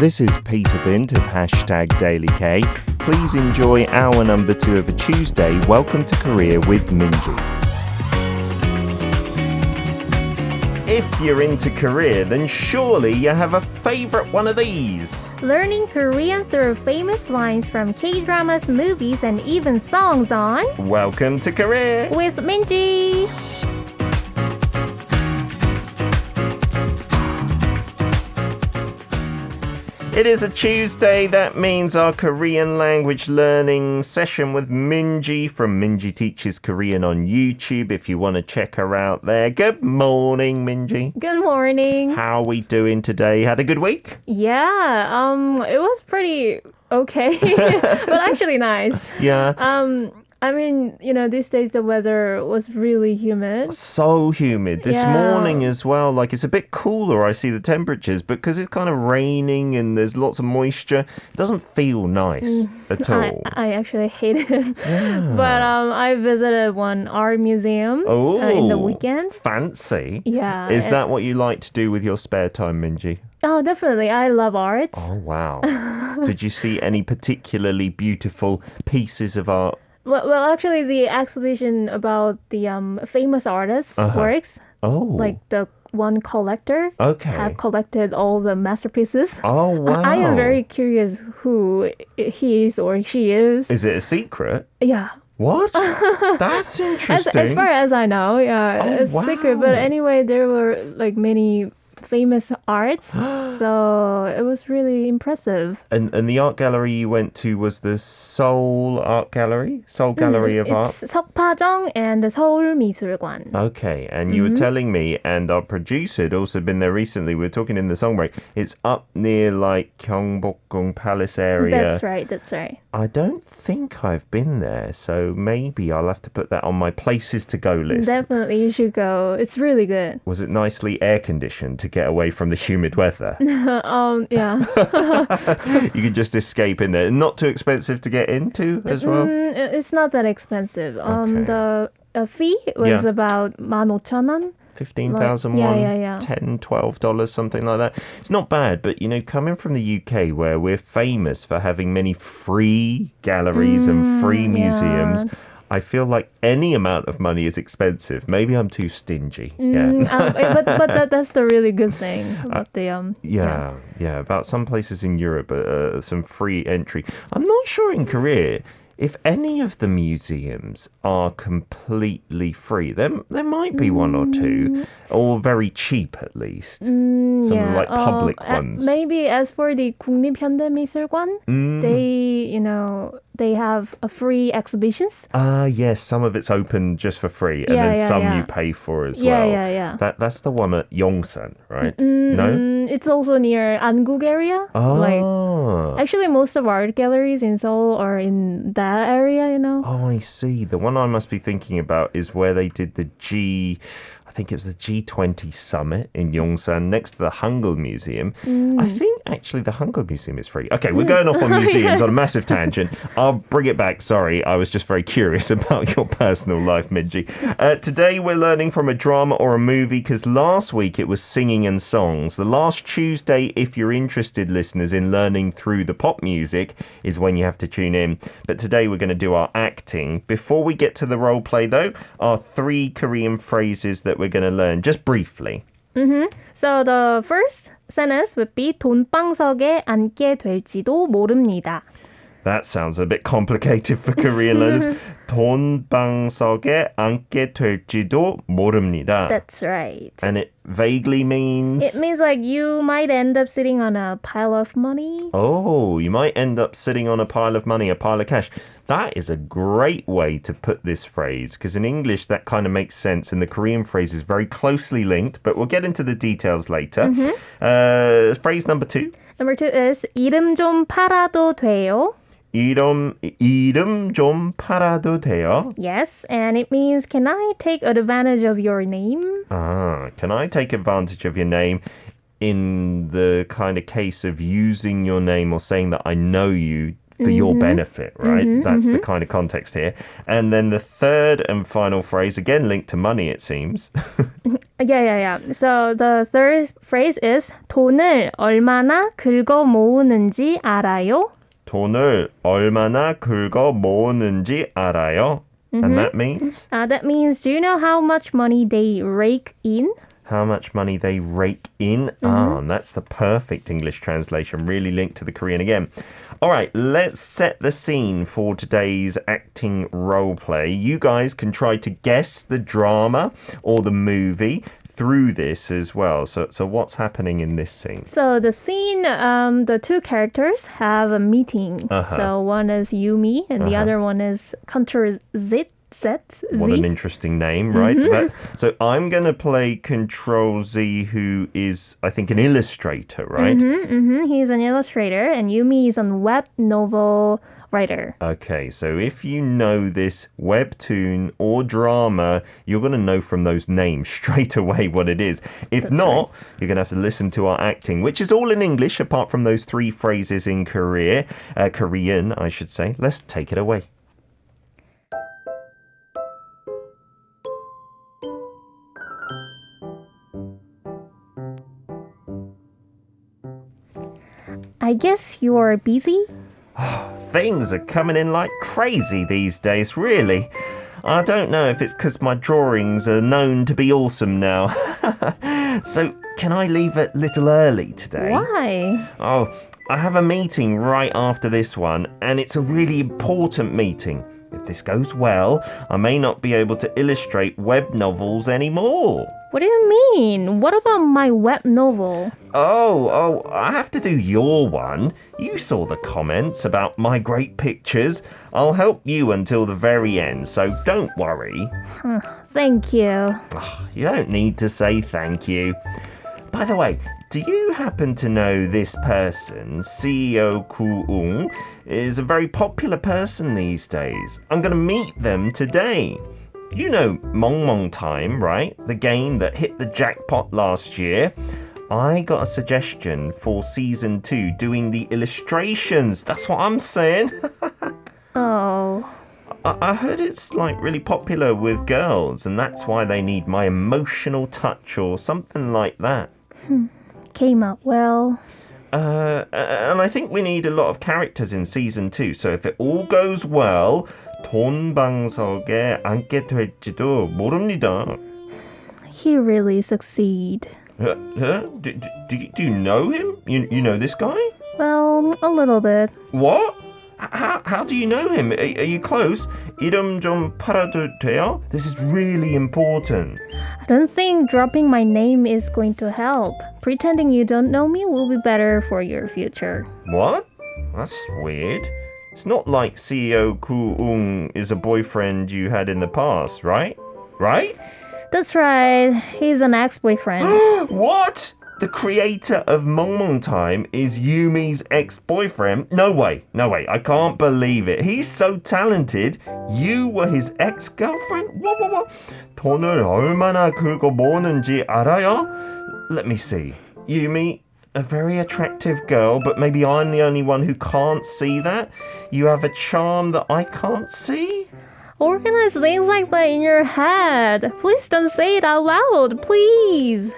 This is Peter Bint of #DailyK. Please enjoy hour number 2 of a Tuesday. Welcome to Korea with Minji. If you're into Korea, then surely you have a favorite one of these. Learning Korean through famous lines from K-dramas, movies, and even songs on Welcome to Korea with Minji. It is a Tuesday. That means our Korean language learning session with Minji from Minji Teaches Korean on YouTube. If you want to check her out there. Good morning, Minji. Good morning. How are we doing today? Had a good week? Yeah, it was pretty okay, but actually nice. Yeah. I mean, these days the weather was really humid. So humid. This morning as well. Like, it's a bit cooler, I see the temperatures, but because it's kind of raining and there's lots of moisture, it doesn't feel nice at all. I actually hate it. Yeah. But I visited one art museum in the weekend. Fancy. Yeah. Is that what you like to do with your spare time, Minji? Oh, definitely. I love art. Oh, wow. Did you see any particularly beautiful pieces of art? Well, actually, the exhibition about the famous artists' works, like the one collector, have collected all the masterpieces. Oh, wow. I am very curious who he is or she is. Is it a secret? Yeah. What? That's interesting. As far as I know, it's secret. But anyway, there were like many famous arts, so it was really impressive. And the art gallery you went to was the Seoul Art Gallery? Seoul Gallery of Art? It's 석파정 and the 서울미술관. Okay, and you were telling me, and our producer had also been there recently, we were talking in the song break, it's up near like Gyeongbokgung Palace area. That's right. I don't think I've been there, so maybe I'll have to put that on my places to go list. Definitely, you should go. It's really good. Was it nicely air-conditioned to get away from the humid weather? Yeah. You could just escape in there. Not too expensive to get into as well? It's not that expensive. The fee was about 15,000원. 15,000 won, $10, $12, something like that. It's not bad, but coming from the UK where we're famous for having many free galleries and free museums, I feel like any amount of money is expensive. Maybe I'm too stingy. But that's the really good thing about the about some places in Europe, some free entry. I'm not sure in Korea if any of the museums are completely free. There might be one or two, or very cheap at least. Some like public ones. Maybe as for the 국립현대미술관, they have a free exhibitions. Yes, some of it's open just for free, and then some you pay for as well. Yeah. That's the one at Yongsan, right? No? It's also near Anguk area. Actually, most of art galleries in Seoul are in that area, Oh, I see. The one I must be thinking about is where they did the I think it was the G20 summit in Yongsan next to the Hangul Museum. I think actually the Hangul Museum is free. Okay, we're going off on museums on a massive tangent. I'll bring it back. Sorry, I was just very curious about your personal life, Minji. Today we're learning from a drama or a movie because last week it was singing and songs. The last Tuesday, if you're interested, listeners, in learning through the pop music is when you have to tune in. But today we're going to do our acting. Before we get to the role play though, our 3 Korean phrases that we're going to learn, just briefly. So the first sentence would be 돈방석에 앉게 될지도 모릅니다. That sounds a bit complicated for Korean learners. 돈방석에 앉게 될지도 모릅니다. That's right. And it vaguely means? It means like you might end up sitting on a pile of money. Oh, you might end up sitting on a pile of money, a pile of cash. That is a great way to put this phrase, because in English that kind of makes sense, and the Korean phrase is very closely linked, but we'll get into the details later. Phrase number 2. Number 2 is 이름 좀 팔아도 돼요? 이름 좀 팔아도 돼요? Yes, and it means, can I take advantage of your name? Can I take advantage of your name in the kind of case of using your name or saying that I know you for your benefit, right? That's the kind of context here. And then the third and final phrase, again linked to money, it seems. Yeah. So the third phrase is 돈을 얼마나 긁어 모으는지 알아요? 돈을 얼마나 긁어 모으는지 알아요? And that means? That means, do you know how much money they rake in? How much money they rake in? That's the perfect English translation, really linked to the Korean again. All right, let's set the scene for today's acting role play. You guys can try to guess the drama or the movie through this as well. So what's happening in this scene? So the scene, the two characters have a meeting. So one is Yumi and the other one is Control Z. What an interesting name, right? So I'm going to play Control Z, who is, I think, an illustrator, right? He's an illustrator and Yumi is a web novel writer. Okay, so if you know this webtoon or drama, you're going to know from those names straight away what it is. If not, you're going to have to listen to our acting, which is all in English, apart from those three phrases in Korean, I should say. Let's take it away. I guess you're busy? Things are coming in like crazy these days, really. I don't know if it's because my drawings are known to be awesome now. So, can I leave a little early today? Why? Oh, I have a meeting right after this one, and it's a really important meeting. If this goes well, I may not be able to illustrate web novels anymore. What do you mean? What about my web novel? Oh, I have to do your one. You saw the comments about my great pictures. I'll help you until the very end, so don't worry. Thank you. You don't need to say thank you. By the way, do you happen to know this person, CEO Koo-ung, is a very popular person these days? I'm going to meet them today. You know Mong Time, right? The game that hit the jackpot last year. I got a suggestion for season 2 doing the illustrations. That's what I'm saying. Oh. I heard it's like really popular with girls, and that's why they need my emotional touch or something like that. Came out well. And I think we need a lot of characters in season 2. So if it all goes well, 돈방석에 앉게 될지도 모릅니다. He really succeed. Do you know him? You know this guy? Well, a little bit. What? How do you know him? Are you close? 이름 좀 팔아도 돼요? This is really important. I don't think dropping my name is going to help. Pretending you don't know me will be better for your future. What? That's weird. It's not like CEO Koo-ung is a boyfriend you had in the past, right? Right? That's right. He's an ex-boyfriend. What? The creator of Mong Time is Yumi's ex-boyfriend? No way. I can't believe it. He's so talented. You were his ex-girlfriend? What? 돈을 얼마나 긁어 모으는지 알아요? Let me see. Yumi, a very attractive girl, but maybe I'm the only one who can't see that? You have a charm that I can't see? Organize things like that in your head. Please don't say it out loud, please.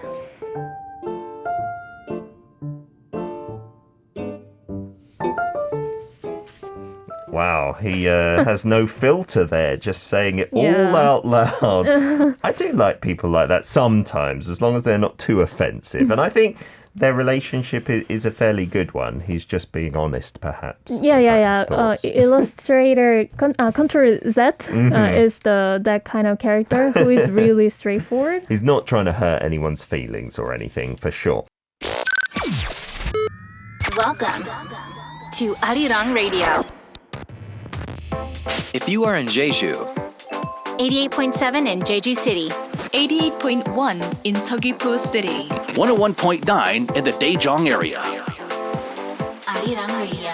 Wow, he has no filter there, just saying it all out loud. I do like people like that sometimes, as long as they're not too offensive. And I think their relationship is a fairly good one. He's just being honest, perhaps. Yeah. Illustrator Control Z is that kind of character who is really straightforward. He's not trying to hurt anyone's feelings or anything, for sure. Welcome to Arirang Radio. If you are in Jeju, 88.7 in Jeju City, 88.1 in Seogwipo City, 101.9 in the Daejeong area. Arirang Radio.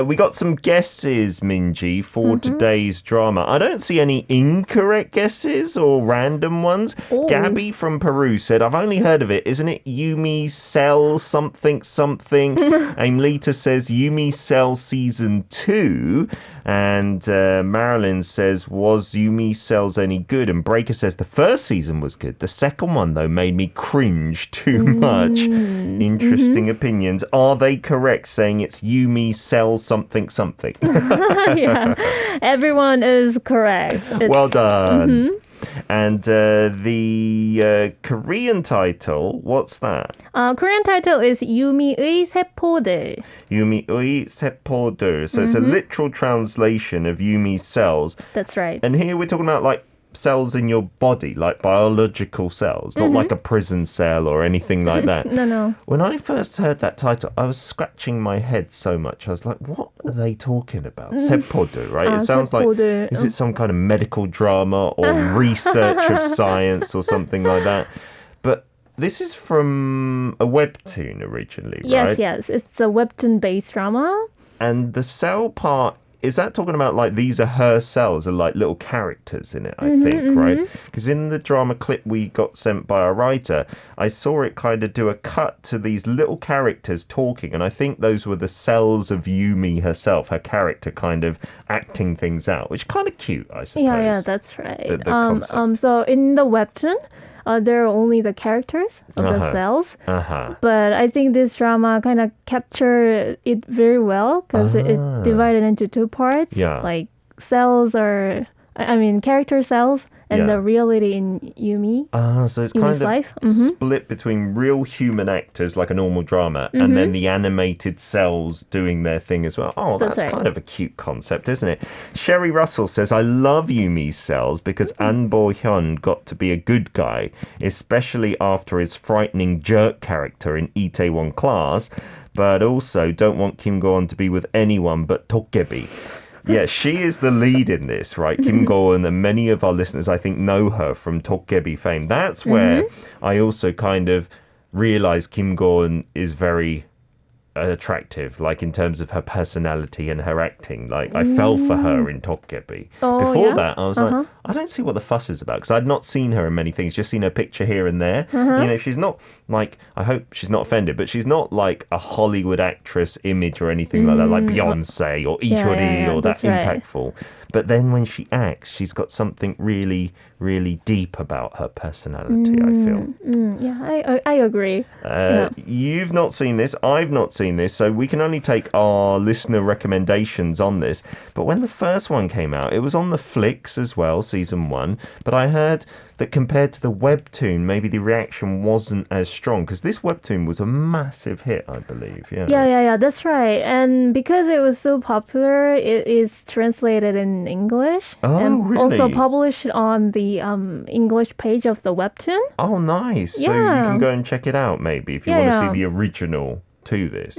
We got some guesses, Minji, for today's drama. I don't see any incorrect guesses or random ones. Oh. Gabby from Peru said, I've only heard of it. Isn't it Yumi Cell something something? Aimlita says Yumi Cell Season 2. And Marilyn says, was Yumi Cells any good? And Breaker says the first season was good. The second one, though, made me cringe too much. Interesting opinions. Are they correct saying it's Yumi Cell something something? Yeah, everyone is correct. Well done. And the Korean title, what's that? Korean title is 유미의 세포들. 유미의 세포들. So it's a literal translation of Yumi's cells. That's right. And here we're talking about like cells in your body, like biological cells, not like a prison cell or anything like that. No. When I first heard that title, I was scratching my head so much. I was like, what are they talking about? 세포들, right? It sounds 세포들. like, is it some kind of medical drama or research of science or something like that? But this is from a webtoon originally, right? Yes. It's a webtoon-based drama. And the cell part, is that talking about like these are her cells, are like little characters in it, I think, right? Because in the drama clip we got sent by a writer, I saw it kind of do a cut to these little characters talking, and I think those were the cells of Yumi herself, her character kind of acting things out, which is kind of cute, I suppose. Yeah, that's right. The concept. So in the webtoon, there are only the characters of the cells. But I think this drama kind of captured it very well because it divided into two parts. Yeah. Like character cells and the reality in Yumi. So it's Yumi's kind of life. split between real human actors, like a normal drama, and then the animated cells doing their thing as well. Oh, that's right. kind of a cute concept, isn't it? Sherry Russell says, I love Yumi's cells because An Bo-hyun got to be a good guy, especially after his frightening jerk character in Itaewon Class, but also don't want Kim Go-eun to be with anyone but Dokkaebi. Yeah, she is the lead in this, right? Kim Go-eun, and many of our listeners, I think, know her from Dokkaebi fame. That's where I also kind of realized Kim Go-eun is very attractive, like in terms of her personality and her acting. Like I fell for her in Dokkaebi. Before that, I was like, I don't see what the fuss is about because I'd not seen her in many things, just seen her picture here and there. You know, she's not like, I hope she's not offended, but she's not like a Hollywood actress image or anything like that, like Beyonce or Ihori or that impactful. But then when she acts, she's got something really, really deep about her personality, I feel. Yeah, I agree. You've not seen this, I've not seen this, so we can only take our listener recommendations on this. But when the first one came out, it was on the flicks as well, season 1. But I heard that compared to the webtoon, maybe the reaction wasn't as strong because this webtoon was a massive hit, I believe. Yeah, that's right. And because it was so popular, it is translated in English and really? also published on the English page of the webtoon. Oh, nice. So you can go and check it out maybe if you want to see the original to this.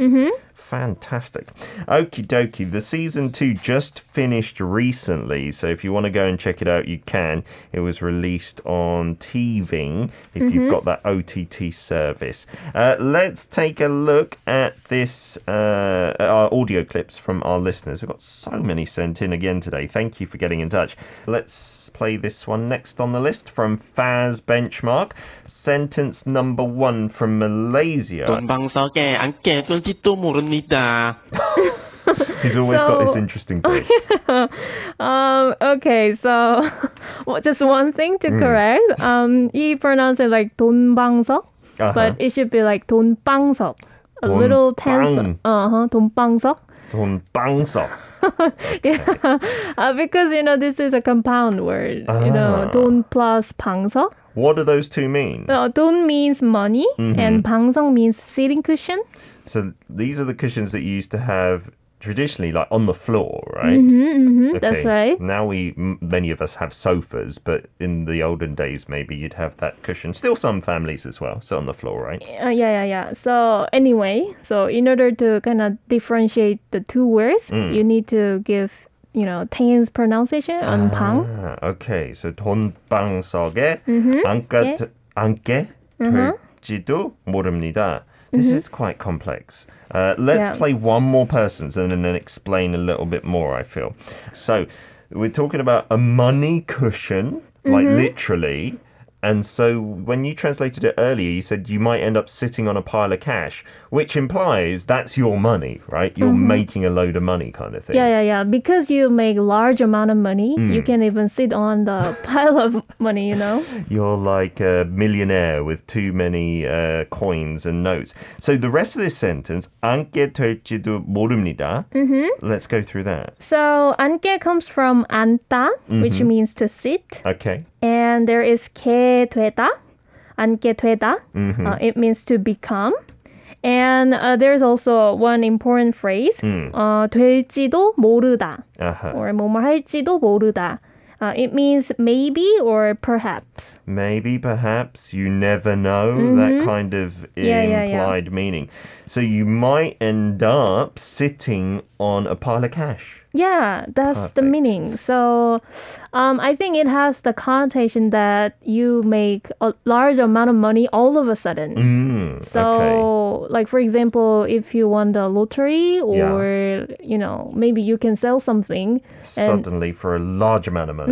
Fantastic. Okie dokie. The season 2 just finished recently, so if you want to go and check it out, you can. It was released on TVing if you've got that OTT service. Let's take a look at this our audio clips from our listeners. We've got so many sent in again today. Thank you for getting in touch. Let's play this one next on the list from Faz Benchmark. Sentence number 1 from Malaysia. 돈방석에 앉게 될지도 모릅니다. He's always got this interesting voice. Okay, so just one thing to correct. He pronounced it like 돈방석, but it should be like 돈방석. A little tense. 돈방석. 돈방석. Yeah, because this is a compound word. 돈 plus 방석. What do those two mean? 돈 means money, and 방석 means sitting cushion. So these are the cushions that you used to have traditionally, like on the floor, right? Okay. That's right. Now many of us have sofas, but in the olden days, maybe you'd have that cushion. Still some families as well, so on the floor, right? Yeah. So anyway, in order to kind of differentiate the two words, you need to give tense pronunciation on 방. Okay, so 돈방석에 앉게 될지도 모릅니다. This is quite complex. Let's play one more person's and then explain a little bit more, I feel. So we're talking about a money cushion, like literally. And so when you translated it earlier, you said you might end up sitting on a pile of cash, which implies that's your money, right? You're making a load of money kind of thing. Yeah. Because you make large amount of money, you can even sit on the pile of money, You're like a millionaire with too many coins and notes. So the rest of this sentence, 앉게 될지도 모릅니다. Let's go through that. So 앉게 comes from 앉다, which means to sit. Okay. And there is 게 되다, 앉게 되다. It means to become. And there's also one important phrase, 될지도 모르다, or 뭐뭐 할지도 모르다. It means maybe or perhaps. Maybe, perhaps, you never know, that kind of implied meaning. So you might end up sitting on a pile of cash. Yeah, that's the meaning. So I think it has the connotation that you make a large amount of money all of a sudden. Like, for example, if you won the lottery or, maybe you can sell something. Suddenly for a large amount of money.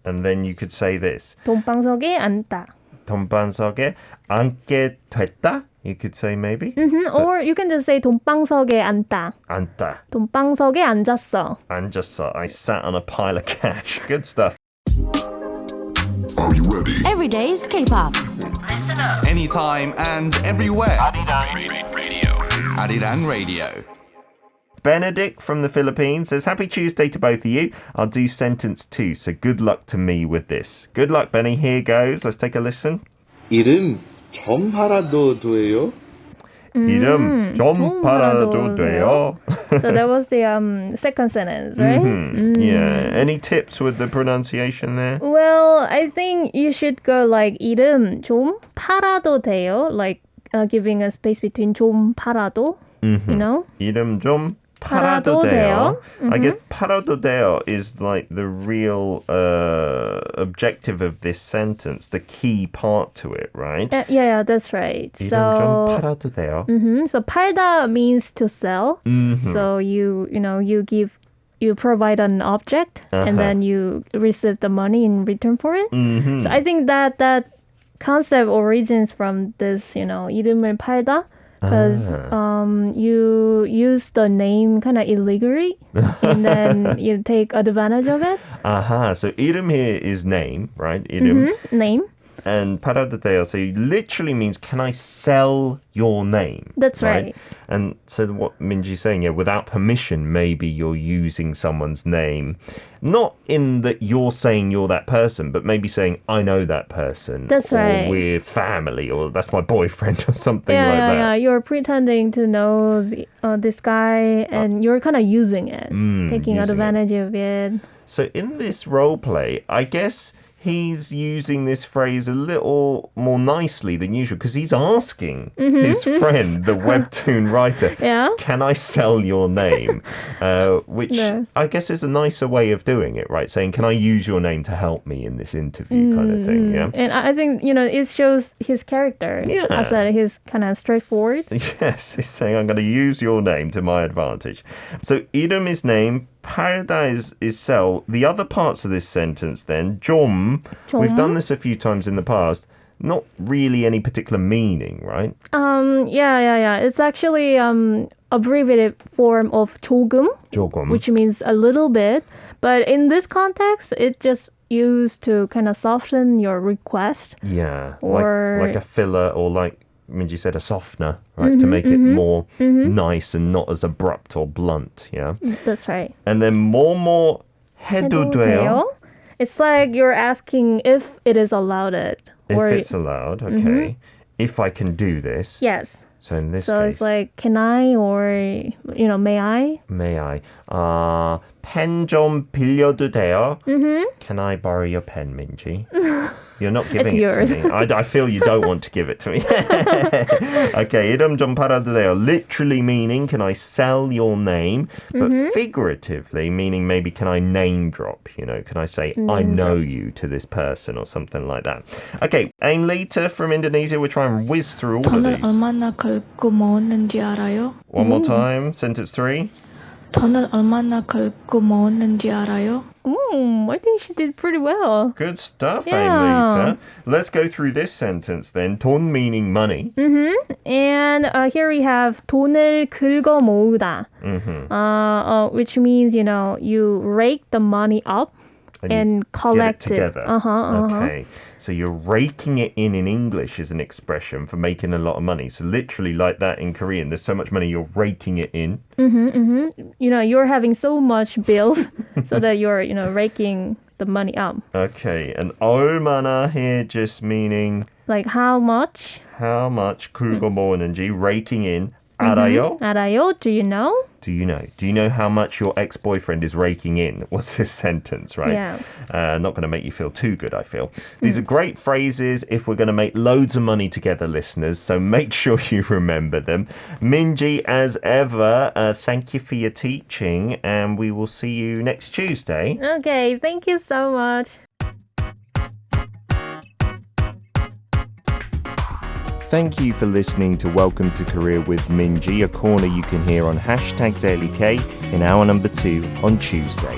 And then you could say this. 돈방석에 앉다. 돈방석에 앉게 됐다? You could say maybe. Or you can just say 돈방석에 앉다. 앉다. 돈방석에 앉았어. 앉았어. I sat on a pile of cash. Good stuff. Are you ready? Every day's K-pop. Anytime and everywhere. Arirang Radio. Benedict from the Philippines says, Happy Tuesday to both of you. I'll do sentence 2, so good luck to me with this. Good luck, Benny. Here goes. Let's take a listen. 이름 좀 팔아도 돼요? 이름 좀 팔아도 돼요? So that was the second sentence, right? Yeah. Any tips with the pronunciation there? Well, I think you should go like 이름 좀 팔아도 돼요? Like giving a space between 좀 팔아도, 이름 좀 팔아도 돼요. I guess 팔아도 돼요 is like the real objective of this sentence, the key part to it, right? Yeah, that's right. 이름 좀 팔아도 돼요. So 팔다 means to sell. So you provide an object and then you receive the money in return for it. So I think that concept origins from this, 이름을 팔다. Because you use the name kind of illegally and then you take advantage of it. So 이름 here is name, right? 이름. Name. And 팔아도 돼요, so it literally means, can I sell your name? That's right. And so what Minji's saying, without permission, maybe you're using someone's name. Not in that you're saying you're that person, but maybe saying, I know that person. That's right. Or we're family, or that's my boyfriend, or something like that. Yeah, you're pretending to know this guy, and you're kind of using it, taking advantage of it. So in this role play, I guess he's using this phrase a little more nicely than usual because he's asking his friend, the webtoon writer, can I sell your name? Which I guess is a nicer way of doing it, right? Saying, can I use your name to help me in this interview kind of thing, yeah? And I think, it shows his character. Yeah. I said he's kind of straightforward. Yes, he's saying, I'm going to use your name to my advantage. So 이름 is name, 팔다 is sell. The other parts of this sentence then, 좀. We've done this a few times in the past. Not really any particular meaning, right? Yeah. It's actually abbreviated form of 조금, which means a little bit. But in this context, it just used to kind of soften your request. Yeah, or like a filler, or like Minji said, a softener, right? To make it more nice and not as abrupt or blunt, yeah? That's right. And then more 해도 돼요. It's like you're asking if it is allowed. If it's allowed, okay. If I can do this. Yes. So in this case. So it's like, can I, or, may I? May I? pen 좀 빌려도 돼요? Can I borrow your pen, Minji? You're not giving it yours. to me. I feel you don't want to give it to me. Okay, 이름 좀 팔아도 돼요. Literally meaning, can I sell your name? But figuratively meaning maybe can I name drop? You know, can I say I know you to this person or something like that? Okay, Aim Lita from Indonesia. We'll try and whiz through all of 돈을 these. 얼마나 긁고 모으는지 알아요? One more time, sentence 3. 돈을 얼마나 긁고 모으는지 알아요? I think she did pretty well. Good stuff, Yeah. Aim Lita. Let's go through this sentence then. 돈 meaning money. And here we have 돈을 긁어 모으다, which means, you know, you rake the money up and collect get it together. Uh-huh. Okay. So you're raking it in English is an expression for making a lot of money. So literally like that in Korean, there's so much money, you're raking it in. You know, you're having so much bills so that you're, you know, raking the money up. Okay. And 얼마나 here just meaning Like how much? how much 긁어 모으는지, raking in. 알아요? 알아요? Do you know? Do you know? Do you know how much your ex-boyfriend is raking in? What's this sentence, right? Yeah. Not going to make you feel too good, I feel. These are great phrases if we're going to make loads of money together, listeners, so make sure you remember them. Minji, as ever, thank you for your teaching, and we will see you next Tuesday. Okay, thank you so much. Thank you for listening to Welcome to Korea with Minji, a corner you can hear on #DailyK in hour number 2 on Tuesday.